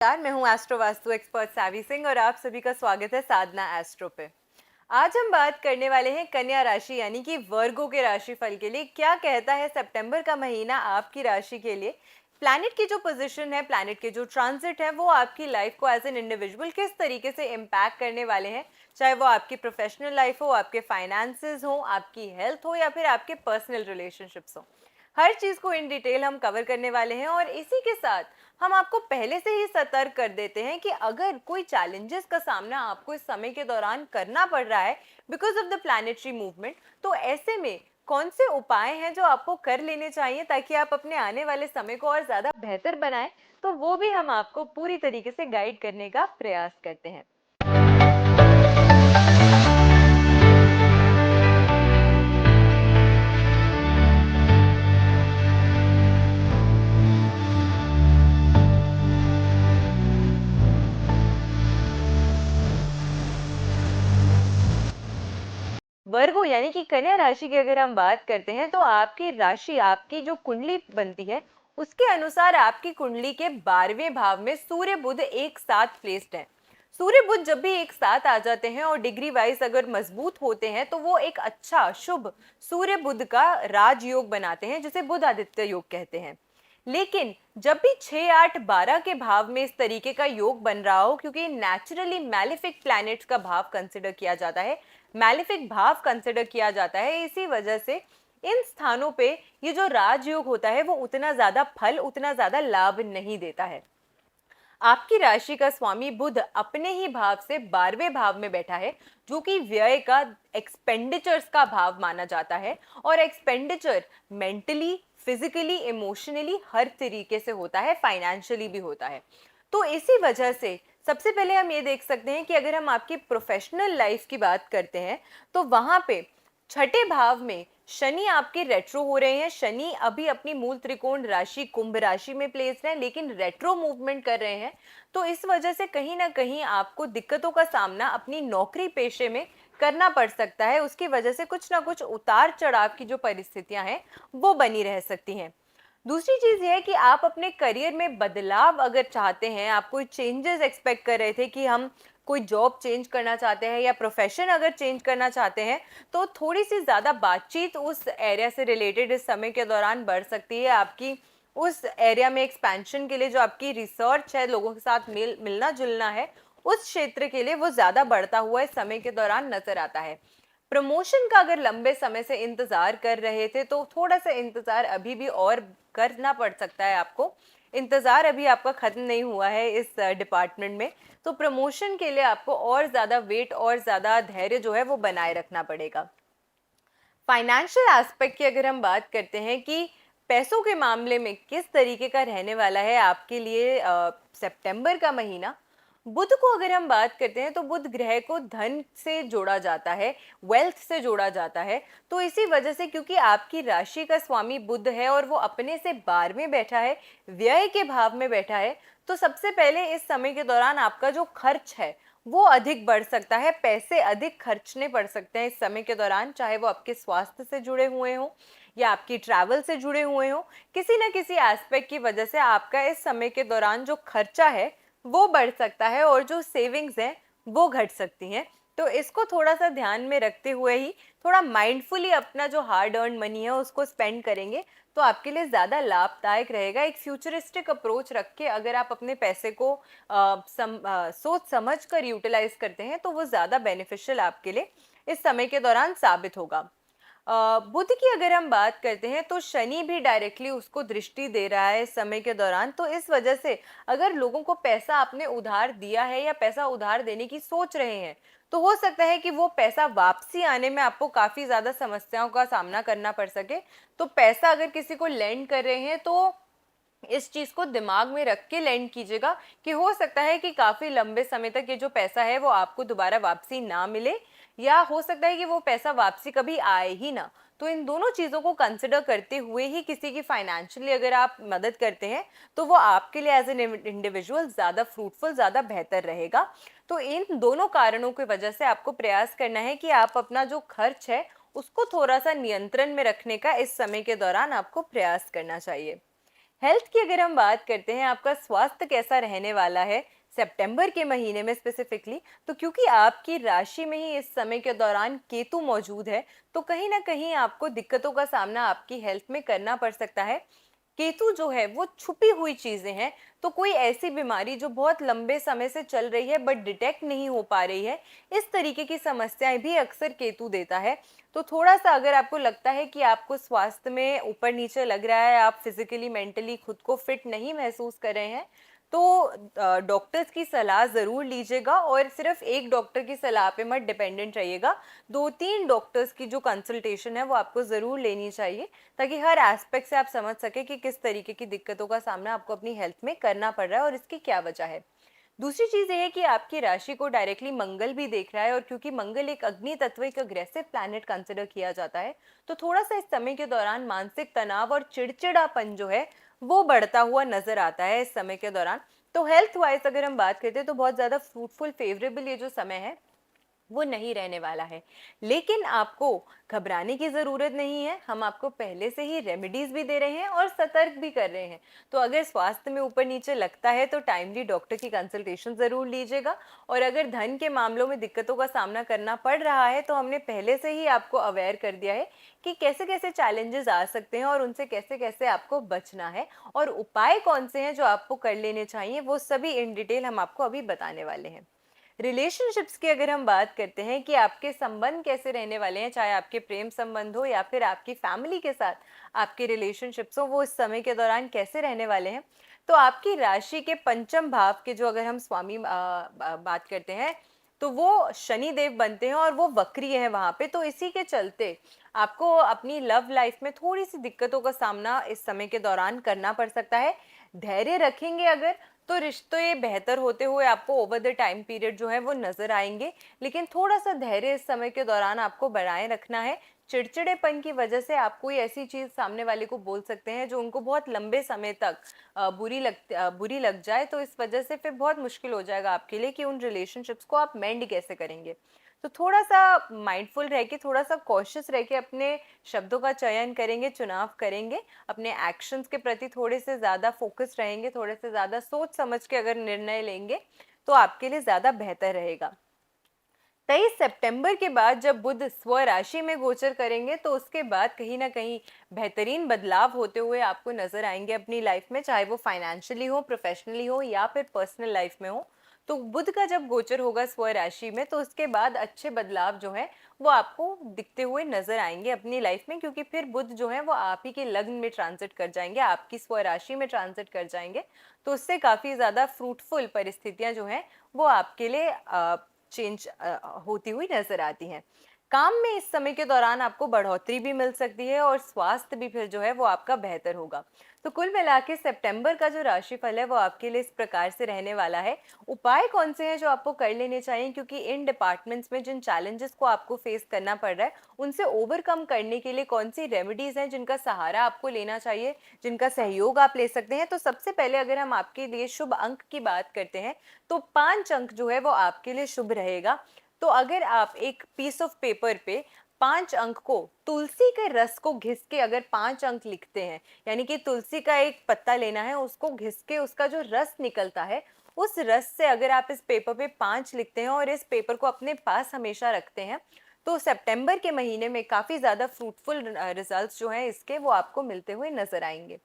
यार मैं हूँ एस्ट्रो वास्तु एक्सपर्ट सावी सिंह और आप सभी का स्वागत है साधना एस्ट्रो पे। आज हम बात करने वाले हैं कन्या राशि यानी कि वर्गो के राशिफल के लिए। क्या कहता है सितंबर का महीना आपकी राशि के लिए। प्लैनेट की जो पोजीशन है, प्लैनेट के जो ट्रांजिट है, वो आपकी लाइफ को एज एन इंडिविजुअल किस तरीके से इम्पैक्ट करने वाले हैं। चाहे वो आपकी प्रोफेशनल लाइफ हो, आपके फाइनेंसेस हो, आपकी हेल्थ हो या फिर आपके पर्सनल रिलेशनशिप्स हो, हर चीज को इन डिटेल हम कवर करने वाले हैं। और इसी के साथ हम आपको पहले से ही सतर्क कर देते हैं कि अगर कोई चैलेंजेस का सामना आपको इस समय के दौरान करना पड़ रहा है because of the planetary movement, तो ऐसे में कौन से उपाय हैं जो आपको कर लेने चाहिए ताकि आप अपने आने वाले समय को और ज्यादा बेहतर बनाएं। तो वो भी हम आपको पूरी तरीके से गाइड करने का प्रयास करते हैं। वर्गो यानी कि कन्या राशि की अगर हम बात करते हैं तो आपकी राशि, आपकी जो कुंडली बनती है, उसके अनुसार आपकी कुंडली के 12वें भाव में सूर्य बुध एक साथ प्लेस्ड है। सूर्य बुध जब भी एक साथ आ जाते हैं और डिग्री वाइज अगर मजबूत होते हैं तो वो एक अच्छा शुभ सूर्य बुध का राजयोग बनाते हैं, जिसे बुध आदित्य योग कहते हैं। लेकिन जब भी 6, 8, 12 के भाव में इस तरीके का योग बन रहा हो, क्योंकि नेचुरली मैलिफिक प्लैनेट्स का भाव कंसिडर किया जाता है, मैलिफिक भाव कंसिडर किया जाता है, इसी वजह से इन स्थानों पे ये जो राजयोग होता है वो उतना ज्यादा फल, उतना ज्यादा लाभ नहीं देता है। आपकी राशि का स्वामी बुध अपने ही भाव से 12वें भाव में बैठा है, जो कि व्यय का, एक्सपेंडिचर्स का भाव माना जाता है। और एक्सपेंडिचर मेंटली, फिजिकली, इमोशनली हर तरीके से होता है, फाइनेंशियली भी होता है। तो इसी वजह से सबसे पहले हम ये देख सकते हैं कि अगर हम आपकी प्रोफेशनल लाइफ की बात करते हैं तो वहां पे छठे भाव में शनि आपके रेट्रो हो रहे हैं। शनि अभी अपनी मूल त्रिकोण राशि कुंभ राशि में प्लेस्ड है, लेकिन रेट्रो मूवमेंट कर रहे हैं। तो इस वजह से कहीं ना कहीं आपको दिक्कतों का सामना अपनी नौकरी पेशे में करना पड़ सकता है। उसकी वजह से कुछ ना कुछ उतार चढ़ाव की जो परिस्थितियां हैं वो बनी रह सकती हैं। दूसरी चीज ये है कि आप अपने करियर में बदलाव अगर चाहते हैं, आप कोई चेंजेस एक्सपेक्ट कर रहे थे कि हम कोई जॉब चेंज करना चाहते हैं या प्रोफेशन अगर चेंज करना चाहते हैं, तो थोड़ी सी ज्यादा बातचीत उस एरिया से रिलेटेड इस समय के दौरान बढ़ सकती है। आपकी उस एरिया में एक्सपेंशन के लिए जो आपकी रिसर्च है, लोगों के साथ मिलना जुलना है, उस क्षेत्र के लिए वो ज्यादा बढ़ता हुआ इस समय के दौरान नजर आता है। प्रमोशन का अगर लंबे समय से इंतजार कर रहे थे तो थोड़ा सा इंतजार अभी भी और करना पड़ सकता है आपको। इंतजार अभी आपका खत्म नहीं हुआ है इस डिपार्टमेंट में। तो प्रमोशन के लिए आपको और ज्यादा वेट और ज्यादा धैर्य जो है वो बनाए रखना पड़ेगा। फाइनेंशियल एस्पेक्ट की अगर हम बात करते हैं कि पैसों के मामले में किस तरीके का रहने वाला है आपके लिए सितंबर का महीना। बुध को अगर हम बात करते हैं तो बुध ग्रह को धन से जोड़ा जाता है, वेल्थ से जोड़ा जाता है। तो इसी वजह से, क्योंकि आपकी राशि का स्वामी बुध है और वो अपने से 12वें बैठा है, व्यय के भाव में बैठा है, तो सबसे पहले इस समय के दौरान आपका जो खर्च है वो अधिक बढ़ सकता है। पैसे अधिक खर्चने पड़ सकते हैं इस समय के दौरान, चाहे वो आपके स्वास्थ्य से जुड़े हुए हों या आपकी ट्रैवल से जुड़े हुए हों। किसी ना किसी एस्पेक्ट की वजह से आपका इस समय के दौरान जो खर्चा है वो बढ़ सकता है और जो सेविंग्स हैं वो घट सकती हैं। तो इसको थोड़ा सा ध्यान में रखते हुए ही थोड़ा माइंडफुली अपना जो हार्ड अर्न मनी है उसको स्पेंड करेंगे तो आपके लिए ज़्यादा लाभदायक रहेगा। एक फ्यूचरिस्टिक अप्रोच रख के अगर आप अपने पैसे को सोच समझ कर यूटिलाइज करते हैं तो वो ज़्यादा बेनिफिशियल आपके लिए इस समय के दौरान साबित होगा। बुध की अगर हम बात करते हैं तो शनि भी डायरेक्टली उसको दृष्टि दे रहा है इस समय के दौरान। तो इस वजह से अगर लोगों को पैसा आपने उधार दिया है या पैसा उधार देने की सोच रहे हैं, तो हो सकता है कि वो पैसा वापसी आने में आपको काफी ज्यादा समस्याओं का सामना करना पड़ सके। तो पैसा अगर किसी को लेंड कर रहे हैं तो इस चीज को दिमाग में रख के लेंड कीजिएगा कि हो सकता है कि काफी लंबे समय तक ये जो पैसा है वो आपको दोबारा वापसी ना मिले, या हो सकता है कि वो पैसा वापसी कभी आए ही ना। तो इन दोनों चीजों को कंसिडर करते हुए ही किसी की फाइनेंशियली अगर आप मदद करते हैं तो वो आपके लिए एज एन इंडिविजुअल ज्यादा फ्रूटफुल, ज्यादा बेहतर रहेगा। तो इन दोनों कारणों की वजह से आपको प्रयास करना है कि आप अपना जो खर्च है उसको थोड़ा सा नियंत्रण में रखने का इस समय के दौरान आपको प्रयास करना चाहिए। हेल्थ की अगर हम बात करते हैं, आपका स्वास्थ्य कैसा रहने वाला है सितंबर के महीने में स्पेसिफिकली, तो क्योंकि आपकी राशि में ही इस समय के दौरान केतु मौजूद है, तो कहीं ना कहीं आपको दिक्कतों का सामना आपकी हेल्थ में करना पड़ सकता है। केतु जो है वो छुपी हुई चीजें हैं, तो कोई ऐसी बीमारी जो बहुत लंबे समय से चल रही है बट डिटेक्ट नहीं हो पा रही है, इस तरीके की समस्याएं भी अक्सर केतु देता है। तो थोड़ा सा अगर आपको लगता है कि आपको स्वास्थ्य में ऊपर नीचे लग रहा है, आप फिजिकली मेंटली खुद को फिट नहीं महसूस कर रहे हैं, तो डॉक्टर्स की सलाह ज़रूर लीजिएगा, और सिर्फ एक डॉक्टर की सलाह पे मत डिपेंडेंट रहिएगा। 2-3 डॉक्टर्स की जो कंसल्टेशन है वो आपको ज़रूर लेनी चाहिए, ताकि हर एस्पेक्ट से आप समझ सके कि किस तरीके की दिक्कतों का सामना आपको अपनी हेल्थ में करना पड़ रहा है और इसकी क्या वजह है। दूसरी चीज ये है कि आपकी राशि को डायरेक्टली मंगल भी देख रहा है, और क्योंकि मंगल एक अग्नि तत्व, एक अग्रेसिव प्लैनेट कंसिडर किया जाता है, तो थोड़ा सा इस समय के दौरान मानसिक तनाव और चिड़चिड़ापन जो है वो बढ़ता हुआ नजर आता है इस समय के दौरान। तो हेल्थ वाइज अगर हम बात करते हैं तो बहुत ज्यादा फ्रूटफुल फेवरेबल ये जो समय है वो नहीं रहने वाला है। लेकिन आपको घबराने की ज़रूरत नहीं है, हम आपको पहले से ही रेमेडीज़ भी दे रहे हैं और सतर्क भी कर रहे हैं। तो अगर स्वास्थ्य में ऊपर नीचे लगता है तो टाइमली डॉक्टर की कंसल्टेशन ज़रूर लीजिएगा, और अगर धन के मामलों में दिक्कतों का सामना करना पड़ रहा है तो हमने पहले से ही आपको अवेयर कर दिया है कि कैसे कैसे चैलेंजेस आ सकते हैं और उनसे कैसे कैसे आपको बचना है, और उपाय कौन से हैं जो आपको कर लेने चाहिए, वो सभी इन डिटेल हम आपको अभी बताने वाले हैं। रिलेशनशिप्स की अगर हम बात करते हैं कि आपके संबंध कैसे रहने वाले हैं, चाहे आपके प्रेम संबंध हो या फिर आपकी फैमिली के साथ आपके रिलेशनशिप्स हो, वो इस समय के दौरान कैसे रहने वाले हैं, तो आपकी राशि के पंचम भाव के जो अगर हम स्वामी बात करते हैं, तो वो शनि देव बनते हैं और वो वक्री है वहां पे। तो इसी के चलते आपको अपनी लव लाइफ में थोड़ी सी दिक्कतों का सामना इस समय के दौरान करना पड़ सकता है। धैर्य रखेंगे अगर, तो रिश्ते बेहतर होते हुए आपको ओवर द टाइम पीरियड जो है वो नजर आएंगे। लेकिन थोड़ा सा धैर्य इस समय के दौरान आपको बनाए रखना है। चिड़चिड़ेपन की वजह से आप कोई ऐसी चीज सामने वाले को बोल सकते हैं जो उनको बहुत लंबे समय तक बुरी लग जाए, तो इस वजह से फिर बहुत मुश्किल हो जाएगा आपके लिए कि उन रिलेशनशिप्स को आप मेंड कैसे करेंगे। तो थोड़ा सा माइंडफुल रह के, थोड़ा सा कॉशियस रह के अपने शब्दों का चयन करेंगे, चुनाव करेंगे, अपने एक्शंस के प्रति थोड़े से ज़्यादा फोकस रहेंगे, थोड़े से ज़्यादा सोच समझ के अगर निर्णय लेंगे तो आपके लिए ज़्यादा बेहतर रहेगा। 23 सितंबर के बाद जब बुध स्व राशि में गोचर करेंगे, तो उसके बाद कहीं ना कहीं बेहतरीन बदलाव होते हुए आपको नजर आएंगे अपनी लाइफ में, चाहे वो फाइनेंशियली हो, प्रोफेशनली हो या फिर पर्सनल लाइफ में हो। तो बुध का जब गोचर होगा स्व राशि में, तो उसके बाद अच्छे बदलाव जो है वो आपको दिखते हुए नजर आएंगे अपनी लाइफ में, क्योंकि फिर बुध जो है वो आप ही के लग्न में ट्रांजिट कर जाएंगे, आपकी स्व राशि में ट्रांजिट कर जाएंगे। तो उससे काफी ज्यादा फ्रूटफुल परिस्थितियां जो हैं वो आपके लिए चेंज होती हुई नजर आती हैं। काम में इस समय के दौरान आपको बढ़ोतरी भी मिल सकती है और स्वास्थ्य भी फिर जो है वो आपका बेहतर होगा। तो कुल मिला के सितंबर का जो राशिफल है वो आपके लिए इस प्रकार से रहने वाला है। उपाय कौन से हैं जो आपको कर लेने चाहिए, क्योंकि इन डिपार्टमेंट्स में जिन चैलेंजेस को आपको फेस करना पड़ रहा है उनसे ओवरकम करने के लिए कौन सी रेमेडीज हैं जिनका सहारा आपको लेना चाहिए, जिनका सहयोग आप ले सकते हैं। तो सबसे पहले अगर हम आपके लिए शुभ अंक की बात करते हैं, तो 5 अंक जो है वो आपके लिए शुभ रहेगा। तो अगर आप एक पीस ऑफ पेपर पे 5 अंक को तुलसी के रस को घिस के अगर 5 अंक लिखते हैं, यानी कि तुलसी का एक पत्ता लेना है, उसको घिस के उसका जो रस निकलता है, उस रस से अगर आप इस पेपर पे 5 लिखते हैं और इस पेपर को अपने पास हमेशा रखते हैं, तो सितंबर के महीने में काफी ज्यादा फ्रूटफुल रिजल्ट्स जो हैं इसके वो आपको मिलते हुए नजर आएंगे।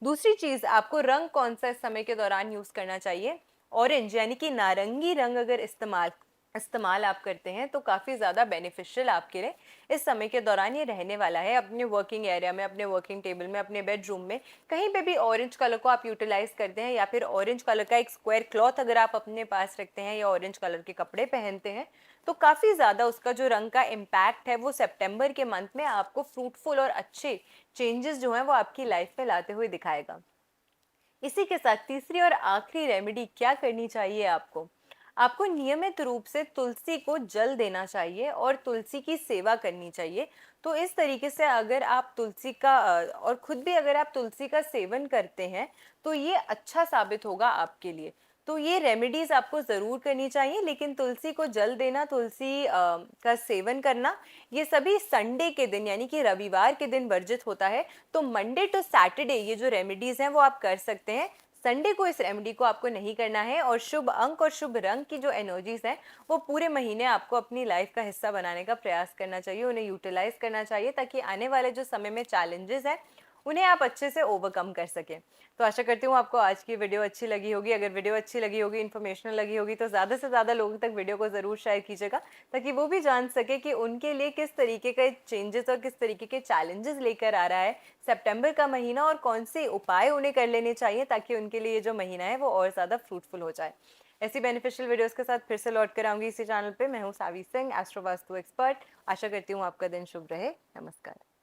दूसरी चीज, आपको रंग कौन सा इस समय के दौरान यूज करना चाहिए? ऑरेंज यानी कि नारंगी रंग अगर इस्तेमाल इस्तेमाल आप करते हैं तो काफ़ी ज़्यादा बेनिफिशियल आपके लिए इस समय के दौरान ये रहने वाला है। अपने वर्किंग एरिया में, अपने वर्किंग टेबल में, अपने बेडरूम में कहीं पे भी ऑरेंज कलर को आप यूटिलाइज करते हैं, या फिर ऑरेंज कलर का एक स्क्वायर क्लॉथ अगर आप अपने पास रखते हैं या ऑरेंज कलर के कपड़े पहनते हैं, तो काफ़ी ज़्यादा उसका जो रंग का इम्पैक्ट है वो सितंबर के मंथ में आपको फ्रूटफुल और अच्छे चेंजेस जो हैं वो आपकी लाइफ में लाते हुए दिखाएगा। इसी के साथ तीसरी और आखिरी रेमेडी क्या करनी चाहिए आपको? आपको नियमित रूप से तुलसी को जल देना चाहिए और तुलसी की सेवा करनी चाहिए। तो इस तरीके से अगर आप तुलसी का और खुद भी अगर आप तुलसी का सेवन करते हैं तो ये अच्छा साबित होगा आपके लिए। तो ये रेमेडीज आपको ज़रूर करनी चाहिए, लेकिन तुलसी को जल देना, तुलसी का सेवन करना, ये सभी संडे के दिन यानी कि रविवार के दिन वर्जित होता है। तो मंडे टू सैटरडे ये जो रेमेडीज हैं वो आप कर सकते हैं। संडे को इस रेमेडी को आपको नहीं करना है। और शुभ अंक और शुभ रंग की जो एनर्जीज हैं वो पूरे महीने आपको अपनी लाइफ का हिस्सा बनाने का प्रयास करना चाहिए, उन्हें यूटिलाइज करना चाहिए, ताकि आने वाले जो समय में चैलेंजेस हैं उन्हें आप अच्छे से ओवरकम कर सकें। तो आशा करती हूँ आपको आज की वीडियो अच्छी लगी होगी। अगर वीडियो अच्छी लगी होगी, इन्फॉर्मेशनल लगी होगी, तो ज़्यादा से ज़्यादा लोगों तक वीडियो को ज़रूर शेयर कीजिएगा, ताकि वो भी जान सके कि उनके लिए किस तरीके के चेंजेस और किस तरीके के चैलेंजेस लेकर आ रहा है सितंबर का महीना, और कौन से उपाय उन्हें कर लेने चाहिए ताकि उनके लिए ये जो महीना है वो और ज़्यादा फ्रूटफुल हो जाए। ऐसी बेनिफिशियल वीडियोस के साथ फिर से लौट कर आऊंगी इसी चैनल पे। मैं हूँ सावी सिंह, एस्ट्रो वास्तु एक्सपर्ट। आशा करती हूँ आपका दिन शुभ रहे। नमस्कार।